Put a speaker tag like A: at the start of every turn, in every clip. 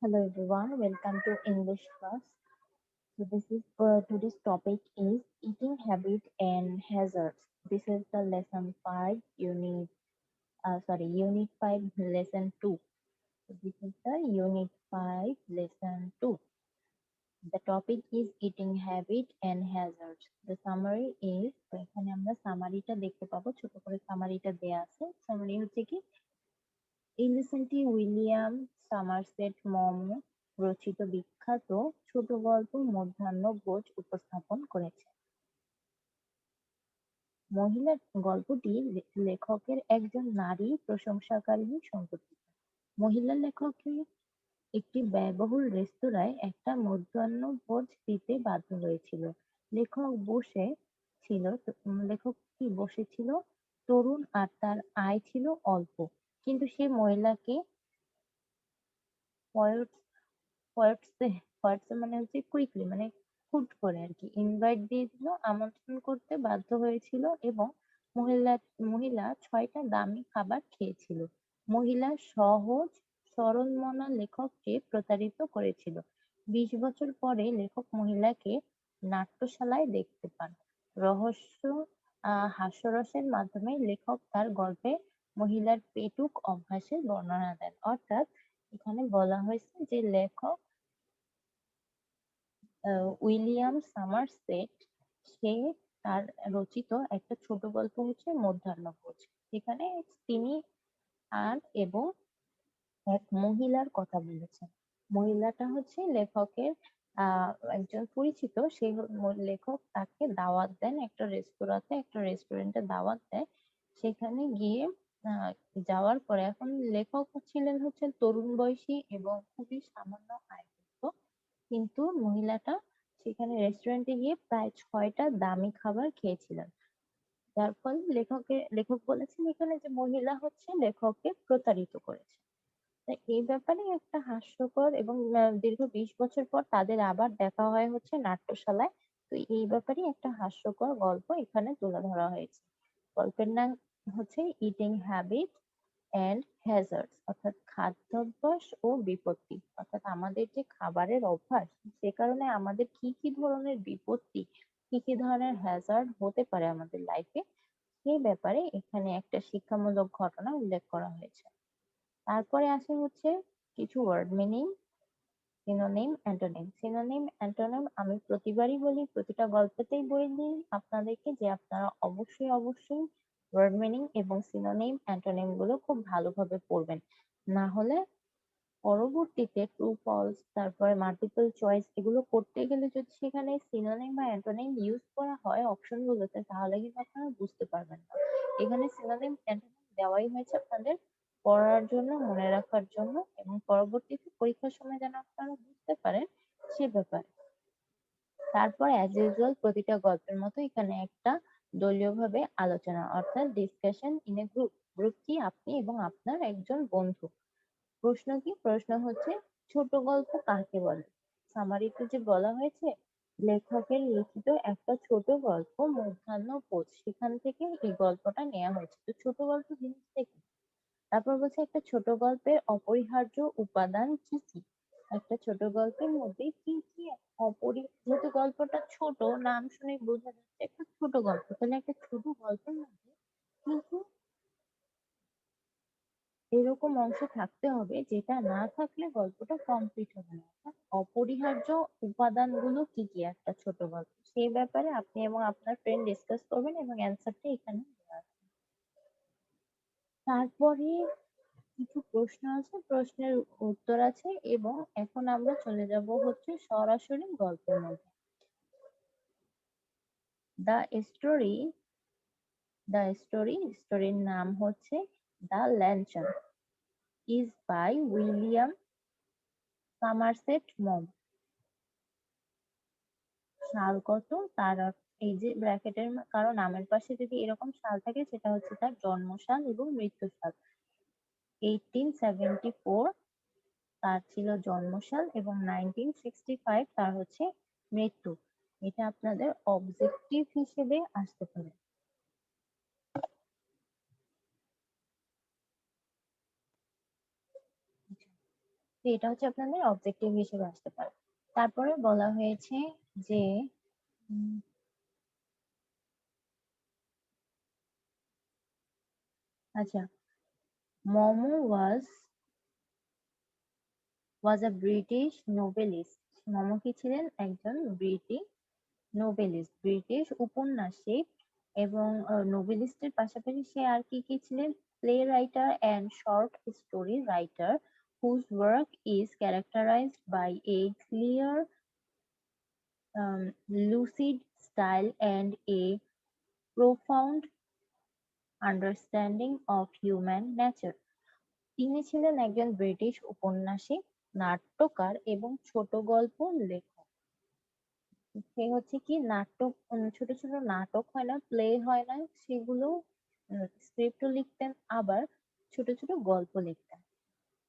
A: Hello everyone, welcome to English class. So this is today's topic is eating habit and hazards. This is the lesson 5 unit 5 lesson 2. So this is the unit 5 lesson 2. The topic is eating habit and hazards. The summary is তো এখানে আমরা সামারিটা দেখতে পাবো, ছোট করে সামারিটা দেয়া আছে। Summary হচ্ছে কি, এই লেসনটি উইলিয়াম সামারসেট মম রচিত বিখ্যাত ছোট গল্প মধ্যাহ্নভোজ উপস্থাপন করেছে। মহিলা গল্পটি লেখকের একজন নারী প্রশংসাকারী সম্পর্কিত। মহিলা লেখকের একটি ব্যয়বহুল রেস্তোরাঁয় একটা মধ্যাহ্নভোজ দিতে বাধ্য হয়েছিল। লেখকটি বসেছিল তরুণ আর তার আয় ছিল অল্প, কিন্তু সে মহিলাকে পয়ট হোয়াটসে হোয়াটসঅ্যাপ মানে হচ্ছে কুইকলি মানে হুট করে আর কি ইনভাইট দিয়েছিল, আমন্ত্রণ করতে বাধ্য হয়েছিল এবং মহিলা মহিলা 6টা দামি খাবার খেয়েছিল। মহিলা সহজ সরল মনা লেখককে প্রতারিত করেছিল। 20 বছর পরে লেখক মহিলাকে নাট্যশালায় দেখতে পান। রহস্য হাস্যরসের মাধ্যমে লেখক তার গল্পে মহিলার পেটুক অভ্যাসের বর্ণনা দেন। অর্থাৎ এখানে বলা হয়েছে যে লেখক উইলিয়াম সামারসেট সে তার রচিত একটা ছোট গল্প হচ্ছে মধ্যাহ্নভোজ। সেখানে তিনি আর এবং এক মহিলার কথা বলেছেন। মহিলাটা হচ্ছে লেখকের একজন পরিচিত। সেই লেখক তাকে দাওয়াত দেন একটা রেস্টুরেন্টে দাওয়াত দেয়। সেখানে গিয়ে আহ, যাওয়ার পরে এখন লেখক ছিলেন হচ্ছে তরুণ বয়সী এবং খুবই সামান্য আয়যুক্ত, কিন্তু মহিলাটা সেখানে রেস্টুরেন্টে গিয়ে প্রায় 6টা দামি খাবার খেয়েছিলেন। যার ফলে লেখক বলেছেন এখানে যে মহিলা হচ্ছে লেখককে প্রতারিত করেছে। তাই এই ব্যাপারে একটা হাস্যকর এবং দীর্ঘ 20 বছর পর তাদের আবার দেখা হয় হচ্ছে নাট্যশালায়। তো এই ব্যাপারে একটা হাস্যকর গল্প এখানে তুলে ধরা হয়েছে। গল্পের নাম হচ্ছে ইটিং হ্যাবিট এন্ড হ্যাজার্ডস, অর্থাৎ খাদ্যাভ্যাস ও বিপত্তি। অর্থাৎ আমাদের যে খাবারের অভ্যাস, সে কারণে আমাদের কি কি ধরনের বিপত্তি, কি কি ধরনের হ্যাজার্ড হতে পারে আমাদের লাইফে, সেই ব্যাপারে এখানে একটা শিক্ষামূলক ঘটনা উল্লেখ করা হয়েছে। তারপরে আসে হচ্ছে কিছু word meaning, synonym, antonym. Synonym, antonym আমি প্রতিবারই বলি, প্রতিটা গল্পেতেই বলি আপনাদেরকে যে আপনারা অবশ্যই ওয়ার্ড মিনিং এবং সিনোনিম, অ্যান্টোনিম গুলো খুব ভালোভাবে পড়বেন। না হলে পরবর্তীতে ট্রু ফলস তারপরে মাল্টিপল চয়েস এগুলো করতে গেলে যদি সেখানে সিনোনিম বা অ্যান্টোনিম ইউজ করা হয় অপশন গুলোতে, তাহলে কিন্তু আপনারা বুঝতে পারবেন না। এখানে সিনোনিম অ্যান্টোনিম দেওয়াই হয়েছে আপনাদের পড়ার জন্য, মনে রাখার জন্য এবং পরবর্তীতে পরীক্ষার সময় যেন আপনারা বুঝতে পারেন সে ব্যাপারে। তারপর অ্যাজ ইউজুয়াল প্রতিটা গল্পের মতো এখানে একটা দলীয়ভাবে আলোচনা, অর্থাৎ discussion in a group. Group কি? আপনি এবং আপনার একজন বন্ধু। প্রশ্ন কি? প্রশ্ন হচ্ছে ছোট গল্প কাকে বলে? সামারিতে যে বলা হয়েছে লেখকের লিখিত একটা ছোট গল্প মধ্যাহ্নভোজ, সেখান থেকে এই গল্পটা নেওয়া হয়েছে। তো ছোট গল্প জিনিসটা কি? তারপর বলছে একটা ছোট গল্পের অপরিহার্য উপাদান কি কি? একটা ছোট গল্পের মধ্যে কি কি যেহেতু গল্পটা ছোট, নাম শুনে বোঝা যাচ্ছে একটা ছোট গল্প, তাহলে একটা ছোট গল্পের মধ্যে কিন্তু এরকম অংশ থাকতে হবে যেটা না থাকলে গল্পটা কমপ্লিট হবে না। অর্থাৎ অপরিহার্য উপাদানগুলো কি কি একটা ছোট গল্প, সেই ব্যাপারে আপনি এবং আপনার ফ্রেন্ড ডিসকাস করবেন এবং অ্যান্সারটা এখানে দেওয়া আছে। তারপরে কিছু প্রশ্ন আছে, প্রশ্নের উত্তর আছে এবং এখন আমরা চলে যাব হচ্ছে সরাসরি গল্পের মধ্যে। দ্য স্টোরি স্টোরির নাম হচ্ছে the lantern, is by William Somerset Maugham. সাল কত? তার এই যে ব্র্যাকেটের কারণ নামের পাশে যদি এরকম সাল থাকে সেটা হচ্ছে তার জন্মসাল এবং মৃত্যুসাল। 1874 তার ছিল জন্মসাল এবং 1965 তার হচ্ছে মৃত্যু। এটা আপনাদের অবজেক্টিভ হিসেবে আসতে পারে। তো এটা হচ্ছে আপনাদের অবজেক্টিভ হিসেবে আসতে পারে। তারপরে বলা হয়েছে যে উম, আচ্ছা, মোমো ওয়াজ আ ব্রিটিশ নোবেলিস্ট। মোমো কি ছিলেন? একজন ব্রিটিশ নোবেলিস্ট, ব্রিটিশ উপন্যাসিক এবং নোবেলিস্টের পাশাপাশি সে আর কি কি ছিলেন? Play writer and short story writer whose work is characterized by a clear, lucid style and a profound understanding of human nature. তিনি ছিলেন একজন ব্রিটিশ উপন্যাসিক, নাট্যকার এবং ছোট গল্প লেখক। সে হচ্ছে কি নাটক, ছোট ছোট নাটক হয় না, প্লে হয় না, সেগুলো স্ক্রিপ্টও লিখতেন, আবার ছোট ছোট গল্প লিখতেন।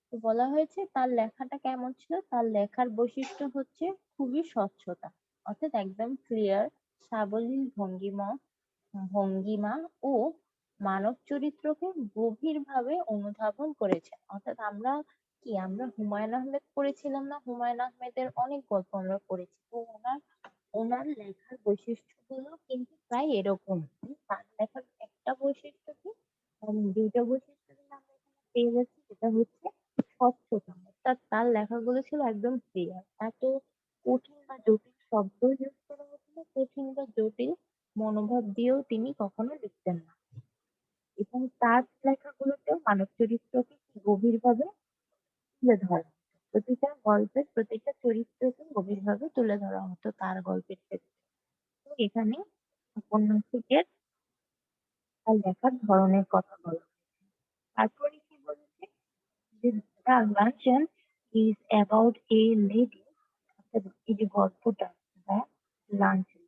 A: তো বলা হয়েছে তার লেখাটা কেমন ছিল? তার লেখার বৈশিষ্ট্য হচ্ছে খুবই স্বচ্ছতা, অর্থাৎ একদম ক্লিয়ার, সাবলীল ভঙ্গিমা ও মানব চরিত্রকে গভীরভাবে অনুধাবন করেছেন। অর্থাৎ আমরা হুমায়ুন আহমেদ পড়েছিলাম না? হুমায়ুন আহমেদের অনেক গল্প আমরা পড়েছি, তো ওনার ওনার লেখার বৈশিষ্ট্যগুলো কিন্তু প্রায় এরকম। তার লেখার একটা বৈশিষ্ট্য কি, দুইটা বৈশিষ্ট্য কিন্তু আমরা এখানে পেয়ে যাচ্ছি, যেটা হচ্ছে স্বচ্ছতা, অর্থাৎ তার লেখাগুলো ছিল একদম ক্লিয়ার। এত কঠিন বা জটিল শব্দ ইউজ করা হতো না, কঠিন বা জটিল মনোভাব দিয়েও তিনি কখনো লিখতেন না। এবং তার লেখাগুলোতেও মানব চরিত্রকে গভীরভাবে তুলে ধরা হতো। প্রতিটা গল্পের প্রতিটা চরিত্রকে গভীরভাবে তুলে ধরা হতো তার গল্পের ক্ষেত্রে। তো এখানে উপন্যাসিকের তার লেখার ধরনের কথা বলা হয়। তারপরে কি বলেছে যে the luncheon is about a lady, অর্থাৎ এই যে গল্পটা, দ্য লাঞ্চন,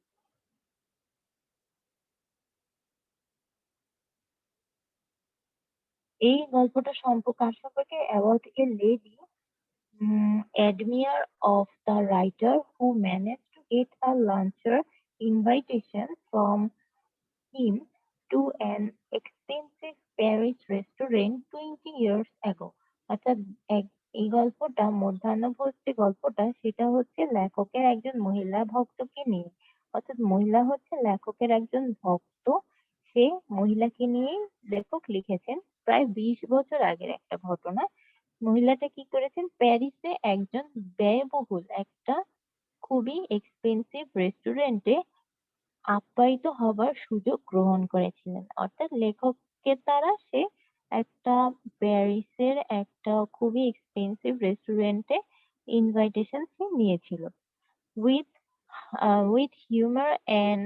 A: এই গল্পটা কার সম্পর্কে? About a lady, admirer of the writer who managed to get a luncher invitation from him to an expensive Paris restaurant 20 years ago. অর্থাৎ এই গল্পটা, মধ্যাহ্নভোজ যে গল্পটা, সেটা হচ্ছে লেখকের একজন মহিলা ভক্তকে নিয়ে। অর্থাৎ মহিলা হচ্ছে লেখকের একজন ভক্ত, সে মহিলাকে নিয়েই লেখক লিখেছেন। প্রায় 20 বছর আগের একটা ঘটনা। মহিলাটা কি করেছেন? প্যারিসে একজন ব্যয়বহুল একটা খুবই এক্সপেন্সিভ রেস্টুরেন্টে আপ্যায়িত হবার সুযোগ গ্রহণ করেছিলেন। অর্থাৎ লেখকের দ্বারা সে একটা প্যারিসের একটা খুবই এক্সপেন্সিভ রেস্টুরেন্টে ইনভাইটেশন সে নিয়েছিল। With with humour and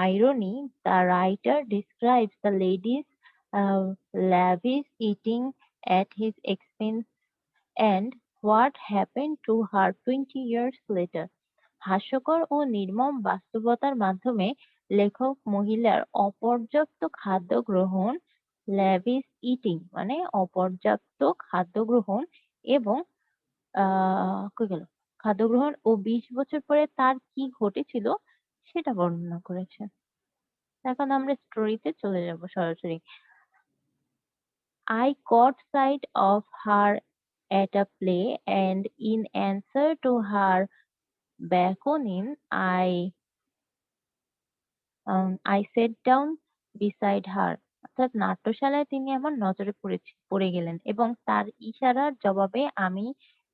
A: irony, the writer describes the lady's lavish eating at his expense and what happened to her 20 years later. হাস্যকর ও নির্মম বাস্তবতার মাধ্যমে লেখক মহিলার অপর্যাপ্ত খাদ্য গ্রহণ, ল্যাভিশ ইটিং মানে অপর্যাপ্ত খাদ্য গ্রহণ, এবং কই গেল, খাদ্য গ্রহণ ও 20 বছর পরে তার কি ঘটেছিল সেটা বর্ণনা করেছে। এখন আমরা স্টোরিতে চলে যাব সরাসরি। I caught sight of her at a play, and in answer to her beckoning, I sat down beside her. অর্থাৎ নাট্যশালায় তিনি আমার নজরে পড়ে গেলেন এবং তার ইশারার জবাবে আমি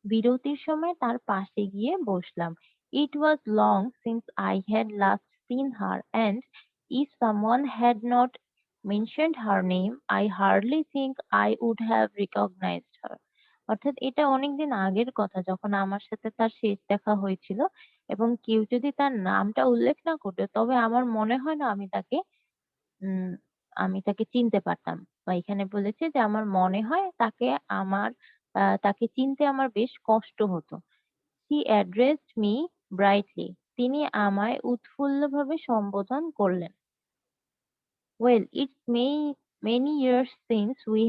A: বিরতির সময় তার পাশে গিয়ে বসলাম। It was long since I had last seen her, and if someone had not mentioned her name, I hardly think I would have recognized her. অর্থাৎ এটা অনেকদিন আগের কথা, যখন আমার সাথে তার শেষ দেখা হয়েছিল, এবং কেউ যদি তার নামটা উল্লেখ না করতো, তবে আমার মনে হয় না উম আমি তাকে চিনতে পারতাম। বা এখানে বলেছে যে আমার মনে হয় তাকে চিনতে আমার বেশ কষ্ট হতো। He addressed me brightly. তিনি আমায় উৎফুল্লভাবে সম্বোধন করলেন। Well, it's many years since we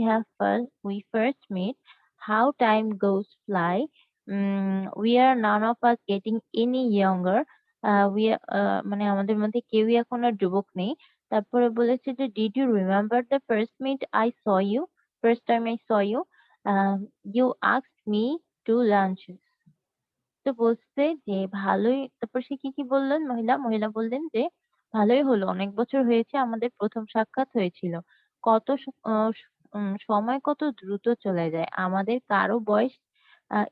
A: first met. How time goes fly. We are none of us getting any younger. মানে আমাদের মধ্যে কেউই এখন আর যুবক নেই। তারপরে বলেছে যে did you remember the first time I saw you? You asked me to lunches. তো বলছে যে ভালোই, তারপর সে কি বললেন মহিলা বললেন যে ভালোই হলো, অনেক বছর হয়েছে আমাদের প্রথম সাক্ষাৎ হয়েছিল। কত স আ স সময় কত দ্রুত চলে যায়। আমাদের কারো বয়স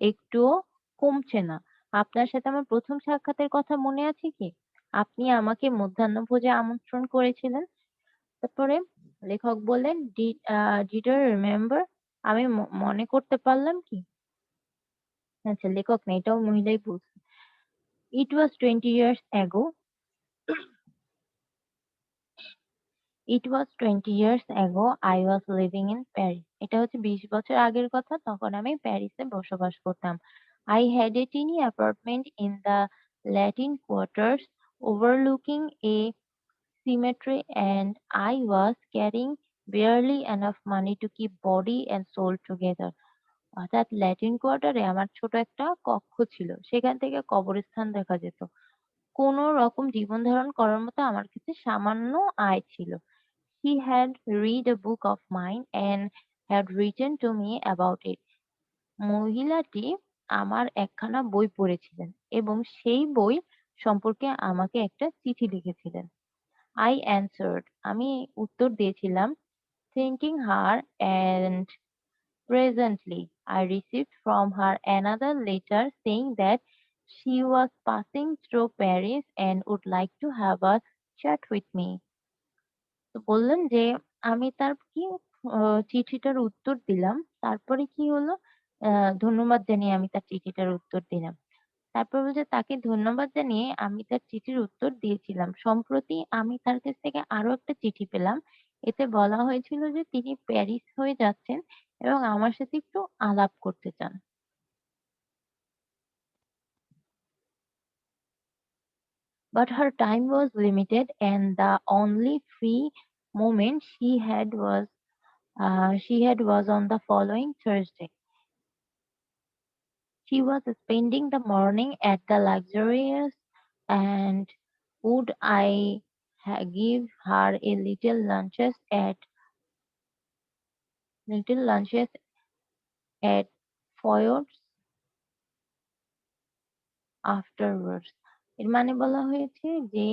A: একটুও কমছে না। আপনার সাথে আমার প্রথম সাক্ষাতের কথা মনে আছে কি? আপনি আমাকে মধ্যাহ্নভোজে আমন্ত্রণ করেছিলেন। তারপরে লেখক বললেন, "Did I remember?" আমি মনে করতে পারলাম কি? আচ্ছা, লেখক না, এটাও মহিলাই বলছে। "It was 20 years ago. It was 20 years ago I was living in Paris." এটা হচ্ছে ২০ বছর আগের কথা। তখন আমি প্যারিসে বসবাস করতাম। I had a teeny apartment in the Latin quarters overlooking a cemetery, and I was carrying barely enough money to keep body and soul together. অর্থাৎ ল্যাটিন কোয়ার্টারে আমার ছোট একটা কক্ষ ছিল। সেখান থেকে কবরস্থান দেখা যেত। কোন রকম জীবন ধারণ করার মতো আমার কাছে সামান্য আয় ছিল। He had read a book of mine and had written to me about it. মহিলাটি আমার একখানা বই পড়েছিলেন এবং সেই বই সম্পর্কে আমাকে একটা চিঠি লিখেছিলেন। I answered. আমি উত্তর দিয়েছিলাম, thanking her, and presently I received from her another letter saying that she was passing through Paris and would like to have a chat with me. তো বললেন যে আমি তার কি আ চিঠিটার উত্তর দিলাম। তারপরে কি হলো? আ ধন্যবাদ জানিয়ে আমি তার চিঠিটার উত্তর দিলাম। তারপর বলছে তাকে ধন্যবাদ জানিয়ে আমি তার চিঠির উত্তর দিয়েছিলাম। সম্প্রতি আমি তার কাছ থেকে আরো একটা চিঠি পেলাম। এতে বলা হয়েছিল যে তিনি প্যারিস হয়ে যাচ্ছেন এবং আমার সাথে একটু আলাপ করতে চান। But her time was limited and the only free moment she had was on the following Thursday. She was spending the morning at the luxurious, and would I give her a little lunches at Foyot's afterwards. এর মানে বলা হয়েছে যে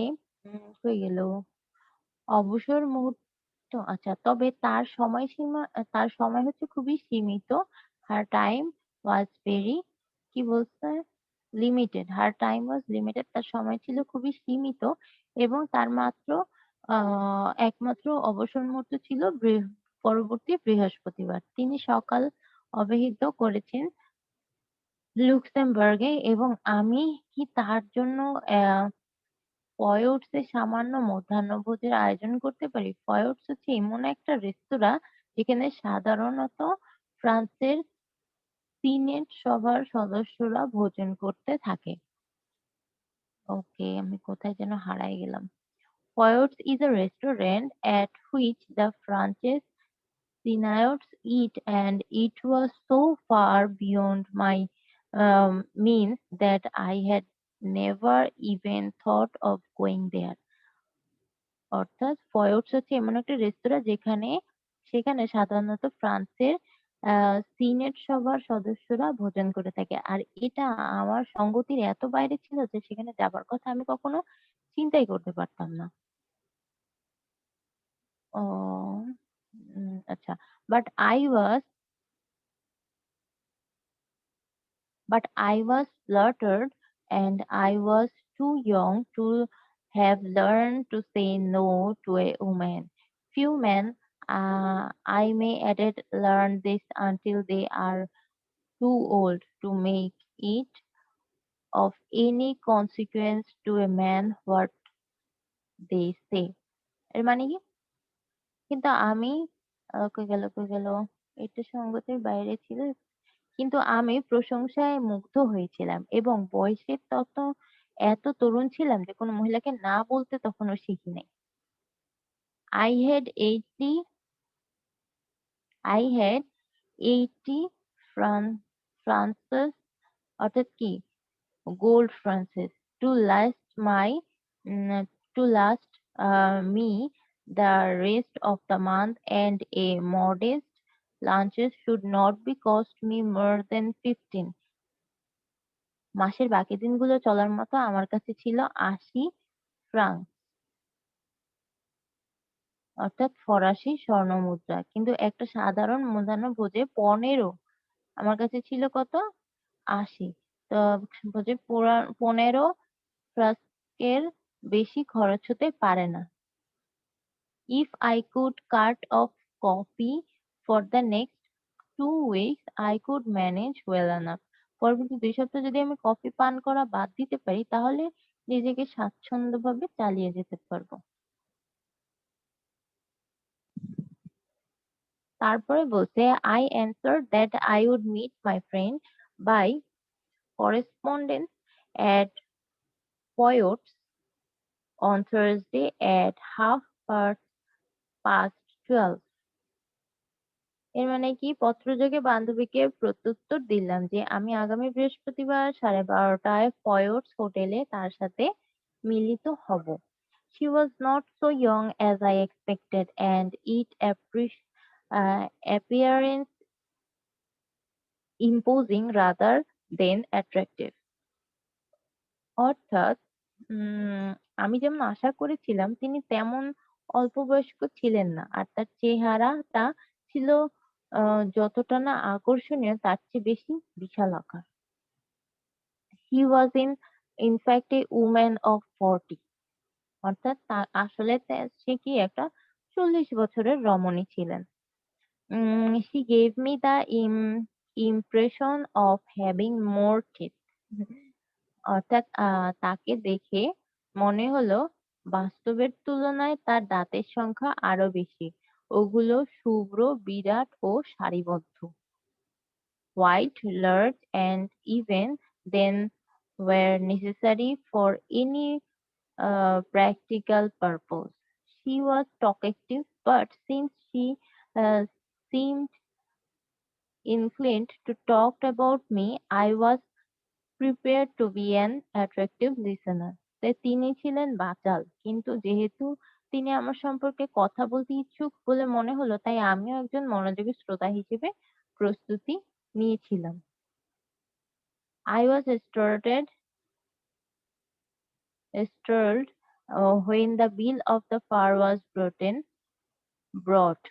A: কই গেল? অবসর মুহূর্ত, আচ্ছা, তবে তার সময় হচ্ছে খুবই সীমিত। Her time was very, কি বলছে? Limited. Her time was limited. তার সময় ছিল খুবই সীমিত এবং তার আ একমাত্র অবসর মুহূর্ত ছিল পরবর্তী বৃহস্পতিবার। তিনি সকাল অবহিত করেছেন লুক্সেমবার্গে এবং আমি কি তার জন্য ফয়েটস এ সামান্য মধ্যাহ্নভোজের আয়োজন করতে পারি? ফয়েটস হচ্ছে এমন একটা রেস্তোরাঁ যেখানে সাধারণত ফ্রান্সের সিনেট সভার সদস্যরা ভোজন করতে থাকে। ওকে, আমি কোথায় যেন হারায় গেলাম। Feuds is a restaurant at which the France's Senates eat, and it was so far beyond my means that I had never even thought of going there. অর্থাৎ ফয়েটস হচ্ছে এমন একটা রেস্তোরাঁ সেখানে সাধারণত ফ্রান্সের আ সিনেট সভার সদস্যরা ভোজন করে থাকে। আর এটা আমার সঙ্গতির এত বাইরে ছিল যে সেখানে যাবার কথা আমি কখনো চিন্তাই করতে পারতাম না। ও আচ্ছা। But I was but I was fluttered, and I was too young to have learned to say no to a woman. Few men, I may added, learn this until they are too old to make it of any consequence to a man what they say. এর মানে কি? কিন্তু আমি কই গেল? এটা সঙ্গতির বাইরে ছিল। কিন্তু আমি প্রশংসায় মুগ্ধ হয়েছিলাম এবং বয়সের এত তরুণ ছিলাম যে কোনো মহিলাকে না বলতে তখনও শিখি নাই। I had 80 I had 80 Fran Frances, অর্থাৎ কি? Gold Frances to last my um to last me the rest of the month, and a modest Lunches should not be cost me more than 15. মাসের বাকি দিনগুলো চলার মতো আমার কাছে ছিল 80 ফ্রাঙ্ক, অর্থাৎ ফরাসি স্বর্ণমুদ্রা। কিন্তু একটা সাধারণ মধ্যাহ্নভোজে 15, আমার কাছে ছিল কত? 80। তো ভোজে 15 ফ্রাঙ্কের বেশি খরচ হতে পারে না। If I could cut off coffee for the next 2 weeks, I could manage well enough. পরবর্তী 2 সপ্তাহ যদি আমি কফি পান করা বাদ দিতে পারি তাহলে নিজেকে স্বাচ্ছন্দ্যভাবে চালিয়ে যেতে পারবো। তারপরে বলছে I answered that I would meet my friend by correspondence at Poyots on Thursday at 12:30. এর মানে কি, পত্রযোগে বান্ধবীকে প্রত্যুত্তর দিলাম যে আমি আগামী বৃহস্পতিবার 12:30টায় পয়োটস হোটেলে তার সাথে মিলিত হব। She was not so young as I expected and it appearance imposing rather than attractive. অর্থাৎ আমি যেমন আশা করেছিলাম তিনি তেমন অল্প বয়স্ক ছিলেন না, আর তার চেহারাটা ছিল যতটা না আকর্ষণীয় তার চেয়ে বেশি বিশালাকার। He was in fact a woman of 40. অর্থাৎ আসলে সে কি একটা 40 বছরের রমণী ছিলেন। She gave me the impression of having more teeth. অর্থাৎ তাকে দেখে মনে হলো বাস্তবের তুলনায় তার দাঁতের সংখ্যা আরো বেশি। ওগুলো শুভ্র, বিরাট ও সারিবদ্ধ। White, large, and even then were necessary for any practical purpose. She was talkative, but since she uh, seemed inclined to talk about me, I was prepared to be an attractive listener. তাই তিনি ছিলেন বাচাল, কিন্তু যেহেতু তিনি আমার সম্পর্কে কথা বলতে ইচ্ছুক বলে মনে হলো, তাই আমিও একজন মনোযোগী শ্রোতা হিসেবে প্রস্তুতি নিয়েছিলাম। I was startled when the bill of the far was brought.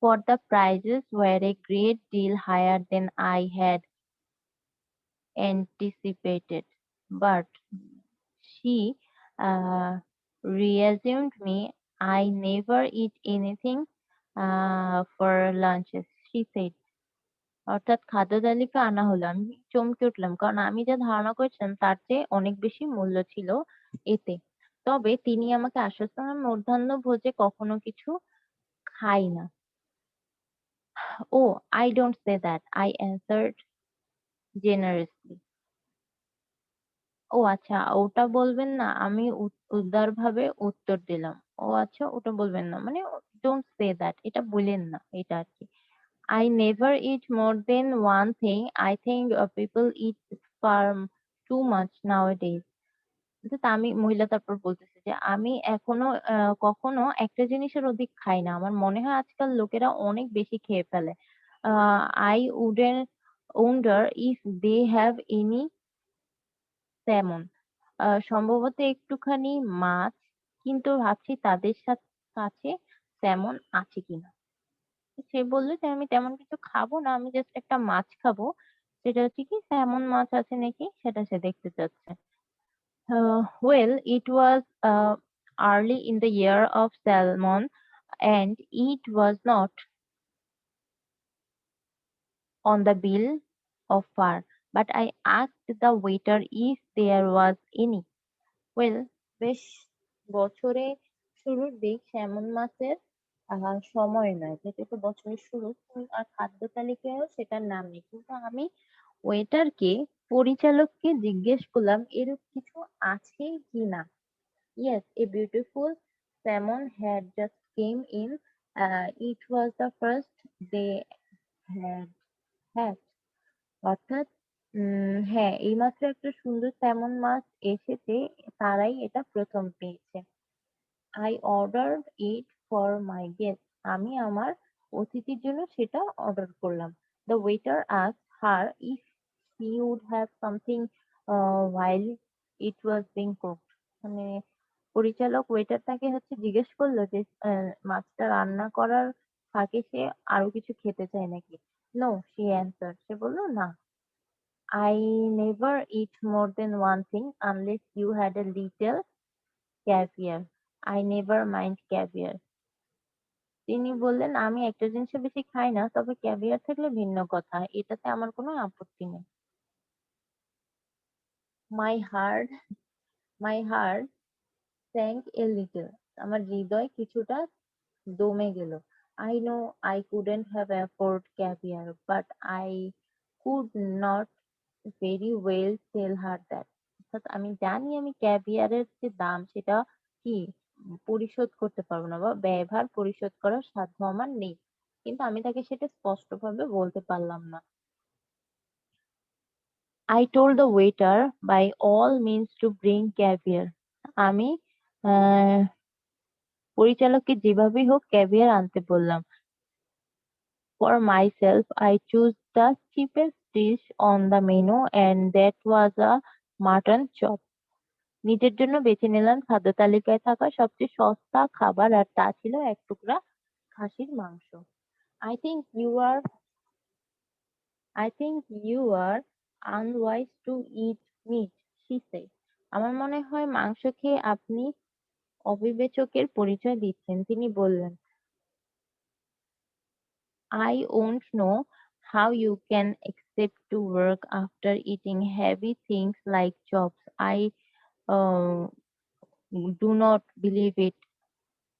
A: For the prices were a great deal higher than I had anticipated. But she reassured me I never eat anything for lunches, she said. অর্থাৎ খাদ্য তালিকা আনা হলো। আমি চমকে উঠলাম, কারণ আমি যা ধারণা করেছিলাম তার চেয়ে অনেক বেশি মূল্য ছিল এতে। তবে তিনি আমাকে আশ্বস্ত করেন মধ্যাহ্ন ভোজে কখনো কিছু খাই না। Oh, I don't say that, I answered generously. ও আচ্ছা, ওটা বলবেন না, আমি উদারভাবে উত্তর দিলাম। ও আচ্ছা, ওটা বলবেন না মানে ডোন্ট সে দ্যাট, এটা বলেন না, এটা আর কি। I never eat more than one thing. I think people eat far too much nowadays. অর্থাৎ আমি মহিলা তারপর বলতেছে যে আমি এখনো কখনো একটা জিনিসের অধিক খাই না। আমার মনে হয় আজকাল লোকেরা অনেক বেশি খেয়ে ফেলে। I wouldn't wonder if they have any salmon. সম্ভবত একটুখানি মাছ, কিন্তু ভাবছি তাদের কাছে স্যামন আছে কিনা। সে বলল যে আমি তেমন কিছু খাবো না, আমি জাস্ট একটা মাছ খাবো, সেটা হচ্ছে কি স্যামন মাছ আছে নাকি সেটা সে দেখতে চাচ্ছে। Well, it was early in the year of salmon and it was not on the bill of fare, but I asked the waiter if there was any. Well, বেশ বছরে শুরুর দিক স্যামন মাছের সময় নয়, যেহেতু এটা বছরের শুরু, আর খাদ্য তালিকায়ও সেটার নাম নেই। কিন্তু আমি ওয়েটারকে, পরিচালককে জিজ্ঞেস করলাম এরূপ কিছু আছে কিনা। Yes, a beautiful salmon had just came in. It was the first they had had. অর্থাৎ হ্যাঁ, এইমাত্র একটা সুন্দর স্যামন মাছ এসেছে, তারাই এটা প্রথম পেয়েছে। I ordered it for my guest. আমি আমার অতিথির জন্য সেটা অর্ডার করলাম। The waiter asked her if she would have something while it was being cooked. মানে পরিচালক ওয়েটার তাকে হচ্ছে জিজ্ঞেস করলো যে মাছটা রান্না করার ফাঁকে সে আরো কিছু খেতে চায় নাকি। No, she answered. সে বলল না। I never eat more than one thing unless you had a little caviar. I never mind caviar. তিনি বললেন, আমি একটা জিনিসও বেশি খাই না, তবে ক্যাভিয়ার থাকলে ভিন্ন কথা। এটাতে আমার কোনো আপত্তি নেই। My heart, my heart sank a little. আমার হৃদয় কিছুটা দমে গেল। I know I couldn't have afford caviar, but I could not very well tell her that. অর্থাৎ আমি জানি আমি ক্যাভিয়ারের যে দাম সেটা কি পরিশোধ করতে পারবো না বা ব্যয়ভার পরিশোধ করার সাধ্য আমার নেই। কিন্তু আমি তাকে সেটা স্পষ্টভাবে বলতে পারলাম না। I told the waiter by all means to bring caviar. আমি আহ পরিচালককে যেভাবেই হোক ক্যাভিয়ার আনতে বললাম। For myself, I chose the cheapest dish on the menu and that was a mutton chop. নিজের জন্য বেছে নিলাম খাদ্য তালিকায় থাকা সবচেয়ে সস্তা খাবার আর তা ছিল এক টুকরা খাসির মাংস। I think you are I think you are unwise to eat meat, she said. আমার মনে হয় মাংস খেয়ে আপনি অবিবেচকের পরিচয় দিচ্ছেন, তিনি বললেন। I won't know how you can accept to work after eating heavy things like chops. I uh, do not believe it.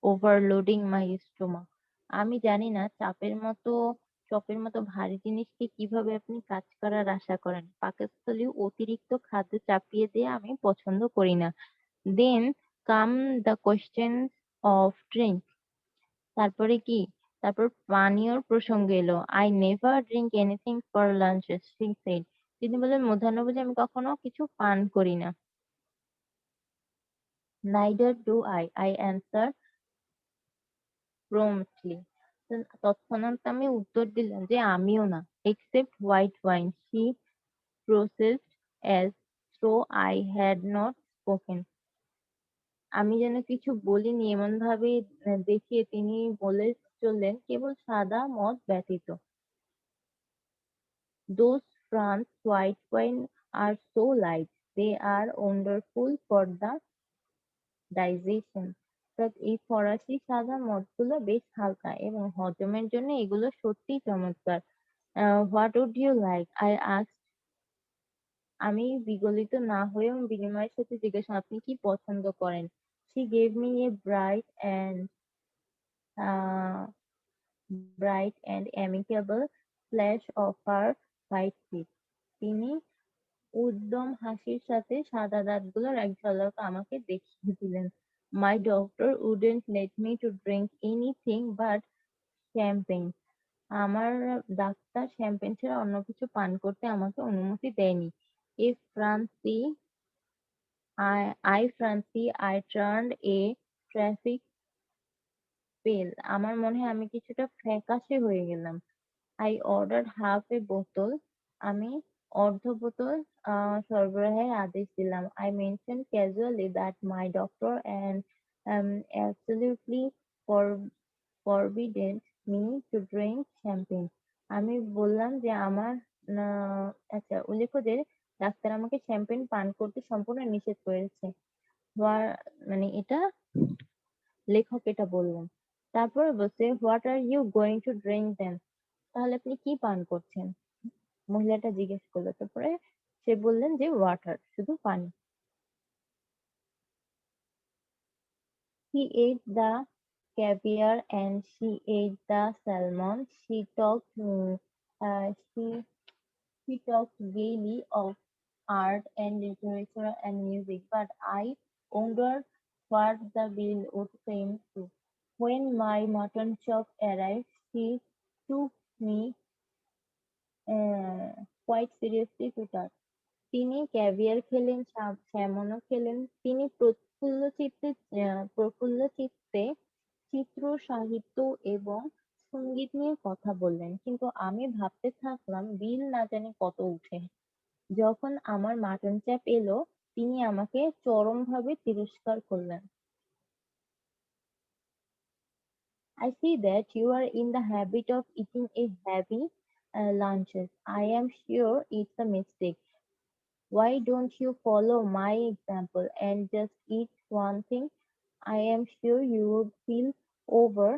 A: Overloading my stomach. আমি জানি না চপের মতো ভারী জিনিসকে কিভাবে আপনি কাজ করার আশা করেন। পাকস্থলী অতিরিক্ত খাদ্য চাপিয়ে দিয়ে আমি পছন্দ করি না। Then come the question of drink. তারপরে কি? তারপর পানীয়র প্রসঙ্গ এলো। I never drink anything for lunches, she said. তিনি বললেন মধ্যাহ্নভোজে আমি কখনো কিছু পান করি না। Neither do I answer promptly. তৎক্ষণাৎ আমি উত্তর দিলাম যে আমিও না। Except white wine, she processed as though I had not spoken. আমি যেন কিছু বলিনি এমন ভাবে দেখিয়ে তিনি বলে চললেন, কেবল সাদা মদ ব্যতীত। Those France white wine are so light, they are wonderful for the digestion. অর্থাৎ এই ফরাসি সাদা মদগুলো বেশ হালকা এবং হজমের জন্য এগুলো সত্যিই চমৎকার। What would you like? I asked. আমি বিগলিত না হয়েও বিনিময়ের সাথে জিজ্ঞাসা আপনি কি পছন্দ করেন? She gave me a uh, bright and amicable flash of her white teeth. তিনি উদ্যম হাসির সাথে সাদা দাঁতগুলোর এক ঝলক আমাকে দেখিয়ে দিলেন। My doctor wouldn't let me to drink anything but champagne. আমার ডাক্তার শ্যাম্পেন ছাড়া অন্য কিছু পান করতে আমাকে অনুমতি দেয়নি। If Francie, I turned a traffic pale. আমার মনে হয় আমি কিছুটা ফ্যাকাশে হয়ে গেলাম। I ordered half a bottle. আমি অর্ধ বোতল সরবরাহের আদেশ দিলাম। I mentioned casually that my doctor and absolutely for forbidden me to drink champagne. আমি বললাম যে আমার আচ্ছা উল্লেখ্য যে ডাক্তার আমাকে শ্যাম্পেন পান করতে সম্পূর্ণ নিষেধ করেছে। মানে এটা লেখক এটা বললেন। তারপরে বলছে what are you going to drink then? তাহলে আপনি কি পান করছেন? মহিলাটা জিজ্ঞেস করলো। তারপরে সে বললেন যে ওয়াটার, শুধু পানি। He ate the caviar and she ate the salmon. She talked gaily of art and literature and music, but I wondered what the bill would come to. When my mutton chop arrived, she took me quite seriously to task. তিনি caviar খেলেন, স্যামনও খেলেন। তিনি প্রফুল্ল চিত্তে চিত্র, সাহিত্য এবং সঙ্গীত নিয়ে কথা বললেন, কিন্তু আমি ভাবতে থাকলাম বিল না জানি কত উঠে। যখন আমার মাটন চাপ এলো, তিনি আমাকে চরমভাবে তিরস্কার করলেন। I see that you are in the habit of eating a heavy lunches. I am sure it's a mistake. Why don't you follow my example and just eat one thing? I am sure you would feel over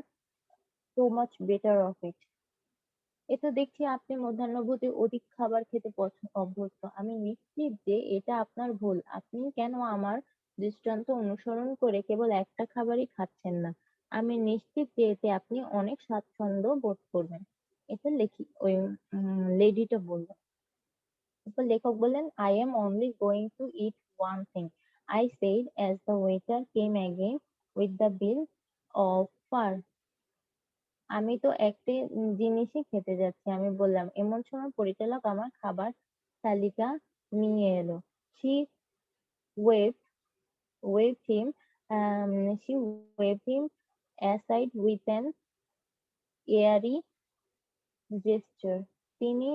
A: so much better of it. এ তো দেখছি আপনি মধ্যাহ্নভোজে অধিক খাবার খেতে অভ্যস্ত। আমি নিশ্চিত যে এটা আপনার ভুল। আপনি কেন আমার দৃষ্টান্ত অনুসরণ করে কেবল একটা খাবারই খাচ্ছেন না? আমি নিশ্চিত যে এতে আপনি অনেক স্বাচ্ছন্দ্য বোধ করবেন। এটা ওই লেডিটা বলল। এরপর লেখক বললেন, I am only going to eat one thing, I said as the waiter came again with the bill of fare. আমি তো একটি জিনিসই খেতে যাচ্ছি, আমি বললাম। এমন সময় পরিচালক আমার খাবার তালিকা নিয়ে এলো। She waved waved him she waved him aside with an airy gesture. তিনি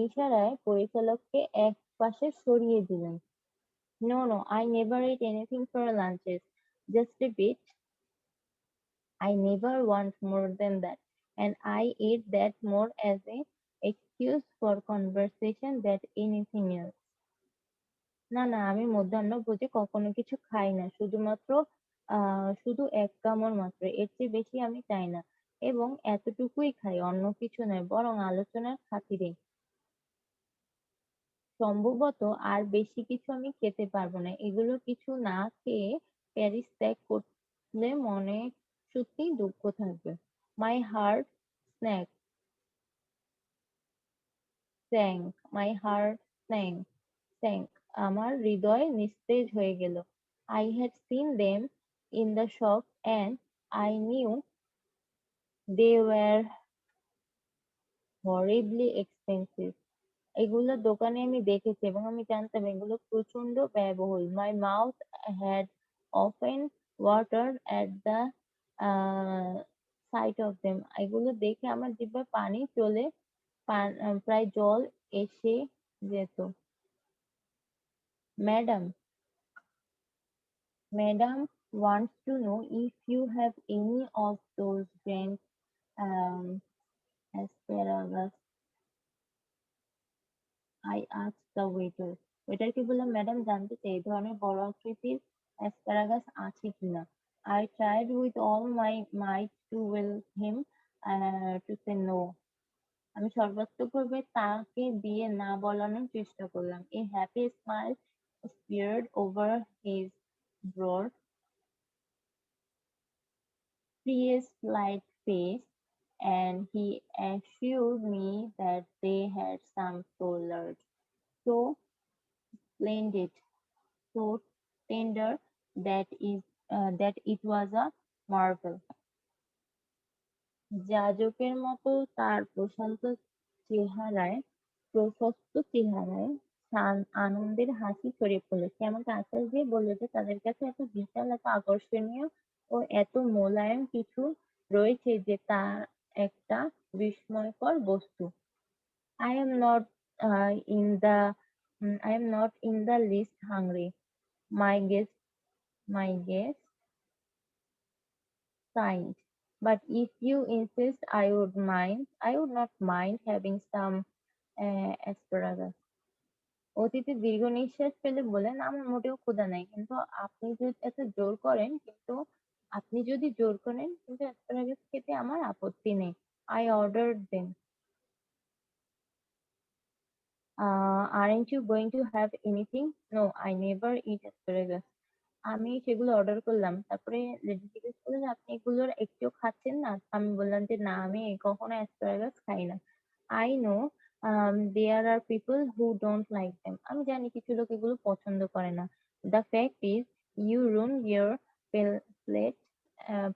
A: ইশারায় পরিচালককে এক পাশে সরিয়ে দিলেন। No, no, I never ate anything for lunches. Just a bit. I never want more than that. And I eat that more as a excuse for conversation than anything else. না, না, আমি মধ্যাহ্নভোজে কখনো কিছু খাই না। শুধু এক কামড় মাত্র। এর চেয়ে বেশি আমি চাই না। এবং এতটুকুই খাই, অন্য কিছু নয়, বরং আলোচনার খাতিরে। সম্ভবত আর বেশি কিছু আমি খেতে পারবো না। এগুলো কিছু না খেয়ে প্যারিস ত্যাগ করলে মনে সত্যিই দুঃখ থাকবে। My heart sank, my heart sank. আমার হৃদয় নিস্তেজ হয়ে গেল। I had seen them in the shop and I knew they were horribly expensive. এগুলো দোকানে আমি দেখেছি এবং আমি জানতাম এগুলো প্রচন্ড ব্যয়বহুল। My mouth had often watered at the sight of them. এগুলো দেখে আমার জিহ্বায় পানি প্রায় জল এসে যেত। Madam Madam wants to know if you have any of those grand um, asparagus. I asked the waiter. ওয়েটারকে বললাম, ম্যাডাম জানতে চাই এই ধরনের বড় আকৃতির অ্যাসপারাগাস আছে কিনা। I tried with all my might to will him to say no. আমি সর্বাত্মকভাবে তাকে দিয়ে না বলানোর চেষ্টা করলাম। A happy smile spread over his broad priest-like face, and he assured me that they had some so so splendid, so tender that it was a marvel. যাজকের মতো তার প্রশস্ত চেহারায় আনন্দের হাসি ছড়িয়ে পড়ল। সে আমাকে আশ্বাস দিয়ে বলল যে তাদের কাছে এত বিশাল, এত আকর্ষণীয় ও এত মোলায়েম কিছু রয়েছে যে তা একটা বিস্ময়কর বস্তু। I am not I am not in the least hungry. My guest sighed. But if you insist, I would not mind having some asparagus. অতিথি দীর্ঘ নিঃশ্বাস ফেলে বললেন, আমার মোটেও ক্ষুধা নাই, কিন্তু আপনি যদি জোর করেন কিন্তু অ্যাসপারাগাস খেতে আমার আপত্তি নেই। I ordered them. Aren't you going to have anything? No, I never eat asparagus. আমি সেগুলো অর্ডার করলাম। তারপরে লেডি জিজ্ঞেস করলেন, আপনি এগুলোর একটিও খাচ্ছেন না? আমি বললাম যে না, আমি কখনো অ্যাসপারাগাস খাই না। I know there are people who don't like them. আমি জানি কিছু লোক এগুলো পছন্দ করে না। The fact is you ruin your palate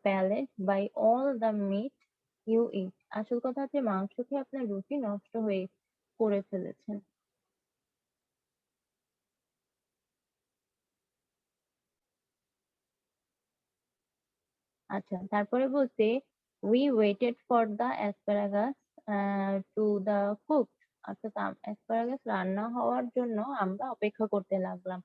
A: palate by all the meat you eat. আসল কথা হচ্ছে মাংস খেয়ে আপনার রুচি নষ্ট করে ফেলেছেন। আচ্ছা, তারপরে বলছে we waited for the asparagus to the cook, অর্থাৎ অ্যাসপারাগাস রান্না হওয়ার জন্য আমরা অপেক্ষা করতে লাগলাম।